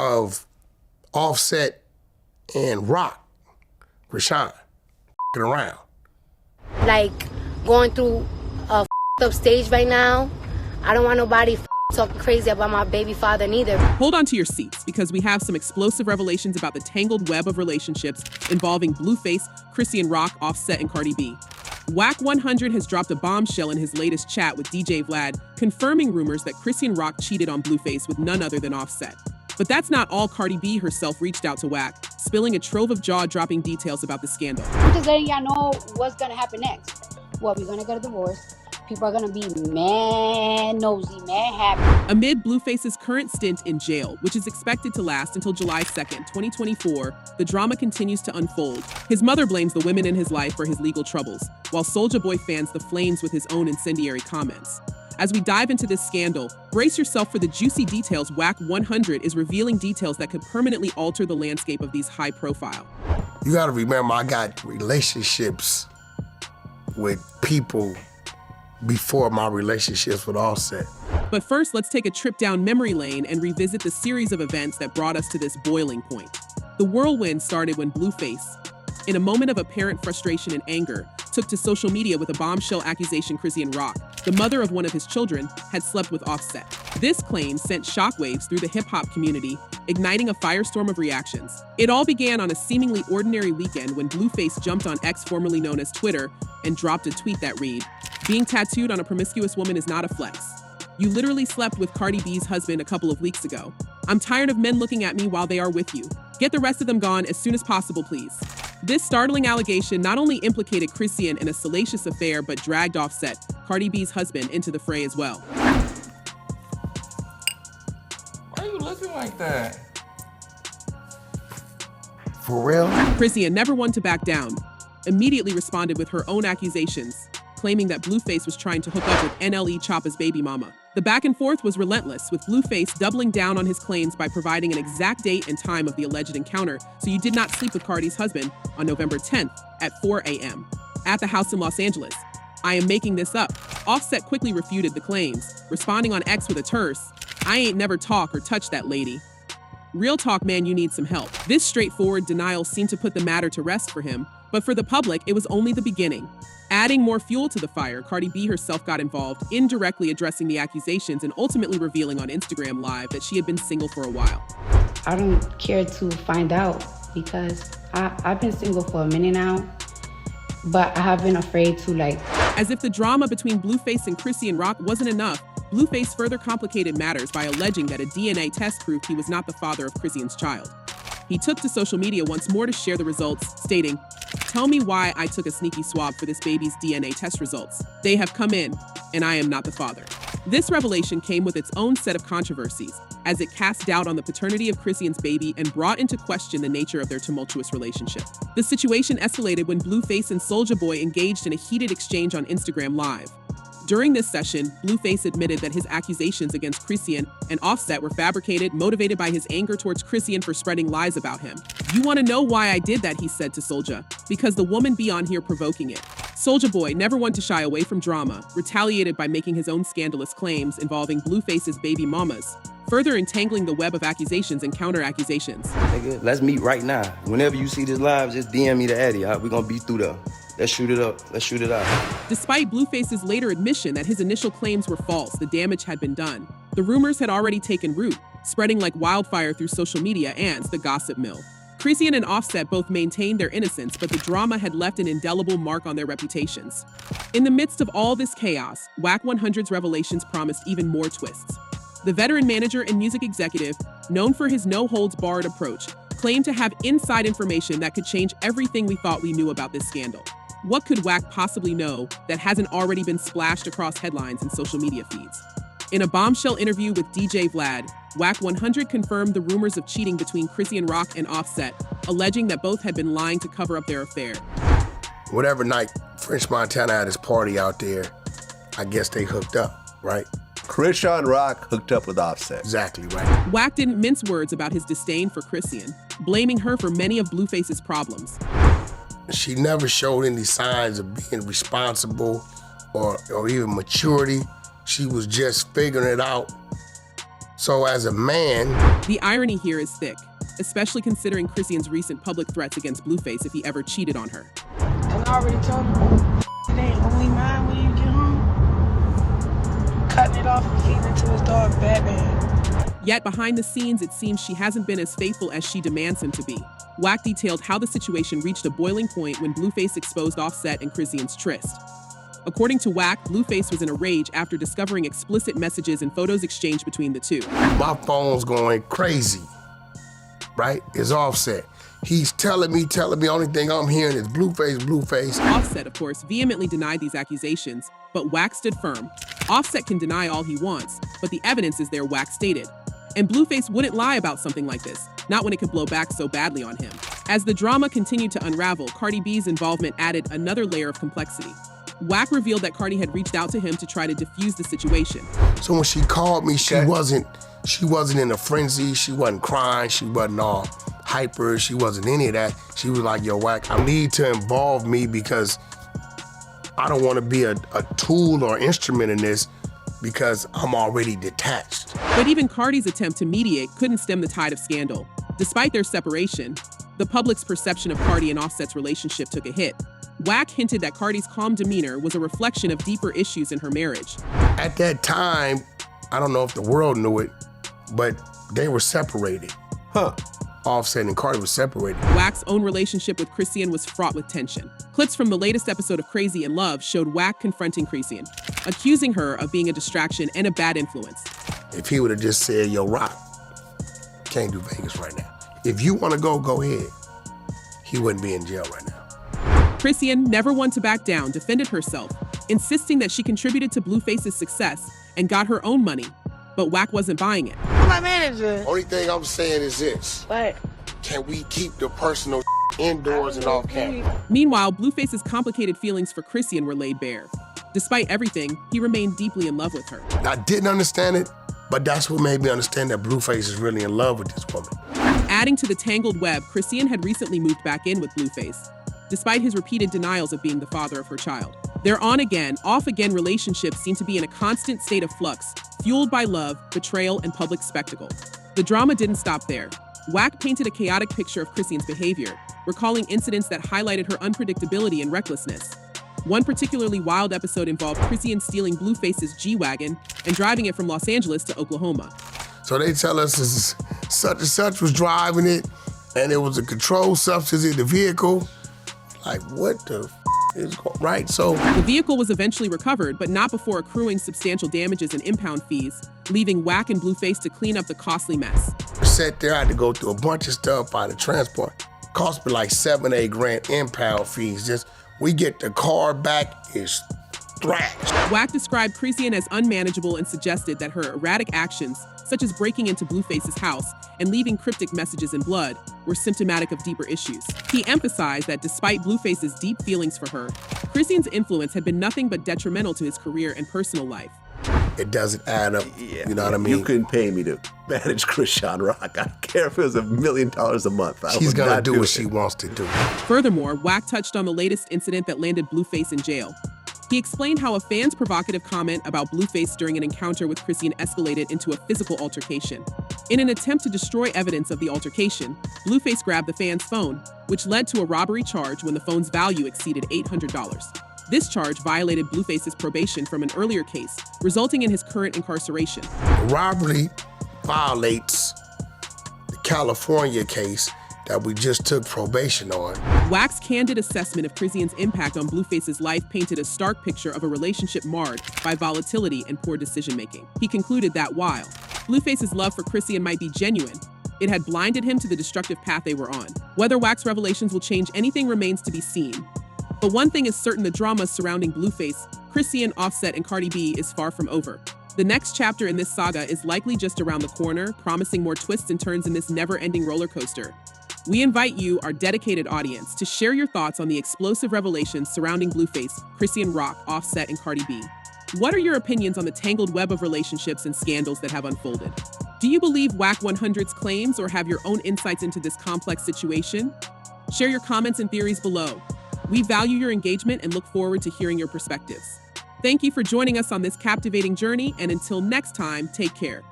of Offset and Rock, Chrisean, around. Like, going through a up stage right now. I don't want nobody talking crazy about my baby father neither. Hold on to your seats, because we have some explosive revelations about the tangled web of relationships involving Blueface, Chrisean Rock, Offset, and Cardi B. Wack 100 has dropped a bombshell in his latest chat with DJ Vlad, confirming rumors that Chrisean Rock cheated on Blueface with none other than Offset. But that's not all. Cardi B herself reached out to Wack, spilling a trove of jaw-dropping details about the scandal. I'm just letting y'all know what's gonna happen next. Well, we're gonna get a divorce. People are gonna be mad nosy, mad happy. Amid Blueface's current stint in jail, which is expected to last until July 2nd, 2024, the drama continues to unfold. His mother blames the women in his life for his legal troubles, while Soulja Boy fans the flames with his own incendiary comments. As we dive into this scandal, brace yourself for the juicy details. Wack 100 is revealing details that could permanently alter the landscape of these high-profile. You gotta remember, I got relationships with people before my relationships with Offset. But first, let's take a trip down memory lane and revisit the series of events that brought us to this boiling point. The whirlwind started when Blueface, in a moment of apparent frustration and anger, took to social media with a bombshell accusation Chrisean Rock, the mother of one of his children, had slept with Offset. This claim sent shockwaves through the hip-hop community, igniting a firestorm of reactions. It all began on a seemingly ordinary weekend when Blueface jumped on X, formerly known as Twitter, and dropped a tweet that read, "Being tattooed on a promiscuous woman is not a flex. You literally slept with Cardi B's husband a couple of weeks ago. I'm tired of men looking at me while they are with you. Get the rest of them gone as soon as possible, please." This startling allegation not only implicated Chrisean in a salacious affair, but dragged Offset, Cardi B's husband, into the fray as well. Why are you looking like that? For real? Chrisean, never one to back down, immediately responded with her own accusations, claiming that Blueface was trying to hook up with NLE Choppa's baby mama. The back and forth was relentless, with Blueface doubling down on his claims by providing an exact date and time of the alleged encounter, so you did not sleep with Cardi's husband on November 10th at 4 a.m. at the house in Los Angeles. "I am making this up." Offset quickly refuted the claims, responding on X with a terse, "I ain't never talk or touch that lady. Real talk, man, you need some help." This straightforward denial seemed to put the matter to rest for him, but for the public, it was only the beginning. Adding more fuel to the fire, Cardi B herself got involved, indirectly addressing the accusations and ultimately revealing on Instagram Live that she had been single for a while. I don't care to find out because I've been single for a minute now, but I have been afraid to As if the drama between Blueface and Chrisean Rock wasn't enough, Blueface further complicated matters by alleging that a DNA test proved he was not the father of Chrisean's child. He took to social media once more to share the results, stating, "Tell me why I took a sneaky swab for this baby's DNA test results. They have come in, and I am not the father." This revelation came with its own set of controversies, as it cast doubt on the paternity of Chrisean's baby and brought into question the nature of their tumultuous relationship. The situation escalated when Blueface and Soulja Boy engaged in a heated exchange on Instagram Live. During this session, Blueface admitted that his accusations against Chrisean and Offset were fabricated, motivated by his anger towards Chrisean for spreading lies about him. "You want to know why I did that," he said to Soulja, "because the woman be on here provoking it." Soulja Boy, never one to shy away from drama, retaliated by making his own scandalous claims involving Blueface's baby mamas, further entangling the web of accusations and counter-accusations. "Nigga, let's meet right now. Whenever you see this live, just DM me the Addy. We're gonna be through there. Let's shoot it up. Let's shoot it out." Despite Blueface's later admission that his initial claims were false, the damage had been done. The rumors had already taken root, spreading like wildfire through social media and the gossip mill. Chrisean and Offset both maintained their innocence, but the drama had left an indelible mark on their reputations. In the midst of all this chaos, Wack 100's revelations promised even more twists. The veteran manager and music executive, known for his no-holds-barred approach, claimed to have inside information that could change everything we thought we knew about this scandal. What could Wack possibly know that hasn't already been splashed across headlines and social media feeds? In a bombshell interview with DJ Vlad, Wack 100 confirmed the rumors of cheating between Chrisean Rock and Offset, alleging that both had been lying to cover up their affair. Whatever night French Montana had his party out there, I guess they hooked up, right? Chrisean Rock hooked up with Offset. Exactly right. Wack didn't mince words about his disdain for Chrisean, blaming her for many of Blueface's problems. She never showed any signs of being responsible or even maturity. She was just figuring it out So as a man, The irony here is thick, especially considering Chrisean's recent public threats against Blueface if he ever cheated on her. And I already told him, it ain't only mine when you get home. Cutting it off and feeding it to his dog, Batman. Yet behind the scenes, it seems she hasn't been as faithful as she demands him to be. Wack detailed how the situation reached a boiling point when Blueface exposed Offset and Chrisean's tryst. According to Wack, Blueface was in a rage after discovering explicit messages and photos exchanged between the two. my phone's going crazy, right? It's Offset. He's telling me, only thing I'm hearing is Blueface. Offset, of course, vehemently denied these accusations, but Wack stood firm. Offset can deny all he wants, but the evidence is there, Wack stated. And Blueface wouldn't lie about something like this, not when it could blow back so badly on him. As the drama continued to unravel, Cardi B's involvement added another layer of complexity. Wack revealed that Cardi had reached out to him to try to defuse the situation. So when she called me, she wasn't in a frenzy, she wasn't crying, she wasn't all hyper, she wasn't any of that. She was like, yo, Wack, I need to involve me because I don't want to be a tool or instrument in this because I'm already detached. But even Cardi's attempt to mediate couldn't stem the tide of scandal. Despite their separation, the public's perception of Cardi and Offset's relationship took a hit. Wack hinted that Cardi's calm demeanor was a reflection of deeper issues in her marriage. At that time, I don't know if the world knew it, but they were separated. Offset and Cardi were separated. Wack's own relationship with Chrisean was fraught with tension. Clips from the latest episode of Crazy in Love showed Wack confronting Chrisean, accusing her of being a distraction and a bad influence. If he would have just said, yo, Rock, can't do Vegas right now. If you want to go ahead, he wouldn't be in jail right now. Chrisean, never one to back down, defended herself, insisting that she contributed to Blueface's success and got her own money. But Wack wasn't buying it. I'm my manager. Only thing I'm saying is this. What? Can we keep the personal indoors and off camera? Meanwhile, Blueface's complicated feelings for Chrisean were laid bare. Despite everything, he remained deeply in love with her. I didn't understand it, but that's what made me understand that Blueface is really in love with this woman. Adding to the tangled web, Chrisean had recently moved back in with Blueface, despite his repeated denials of being the father of her child. Their on-again, off-again relationships seem to be in a constant state of flux, fueled by love, betrayal, and public spectacle. The drama didn't stop there. Wack painted a chaotic picture of Chrisean's behavior, recalling incidents that highlighted her unpredictability and recklessness. One particularly wild episode involved Chrisean stealing Blueface's G-Wagon and driving it from Los Angeles to Oklahoma. So they tell us this such and such was driving it, and it was a controlled substance in the vehicle. Like, what the is going right? So the vehicle was eventually recovered, but not before accruing substantial damages and impound fees, leaving Wack and Blueface to clean up the costly mess. Sat there, I had to go through a bunch of stuff out of transport. Cost me like $7-8 grand impound fees. Just we get the car back, it's thrashed. Wack described Chrisean as unmanageable and suggested that her erratic actions, such as breaking into Blueface's house and leaving cryptic messages in blood, were symptomatic of deeper issues. He emphasized that despite Blueface's deep feelings for her, Chrisean's influence had been nothing but detrimental to his career and personal life. It doesn't add up, you know what I mean? You couldn't pay me to manage Chrisean Rock. I don't care if it was $1 million a month. She's gonna do what she wants to do. Furthermore, Wack touched on the latest incident that landed Blueface in jail. He explained how a fan's provocative comment about Blueface during an encounter with Chrisean escalated into a physical altercation. In an attempt to destroy evidence of the altercation, Blueface grabbed the fan's phone, which led to a robbery charge when the phone's value exceeded $800. This charge violated Blueface's probation from an earlier case, resulting in his current incarceration. The robbery violates the California case that we just took probation on. Wack's candid assessment of Chrisean's impact on Blueface's life painted a stark picture of a relationship marred by volatility and poor decision-making. He concluded that while Blueface's love for Chrisean might be genuine, it had blinded him to the destructive path they were on. Whether Wack's revelations will change anything remains to be seen. But one thing is certain: the drama surrounding Blueface, Chrisean, Offset, and Cardi B is far from over. The next chapter in this saga is likely just around the corner, promising more twists and turns in this never-ending roller coaster. We invite you, our dedicated audience, to share your thoughts on the explosive revelations surrounding Blueface, Chrisean Rock, Offset, and Cardi B. What are your opinions on the tangled web of relationships and scandals that have unfolded? Do you believe Wack 100's claims or have your own insights into this complex situation? Share your comments and theories below. We value your engagement and look forward to hearing your perspectives. Thank you for joining us on this captivating journey, and until next time, take care.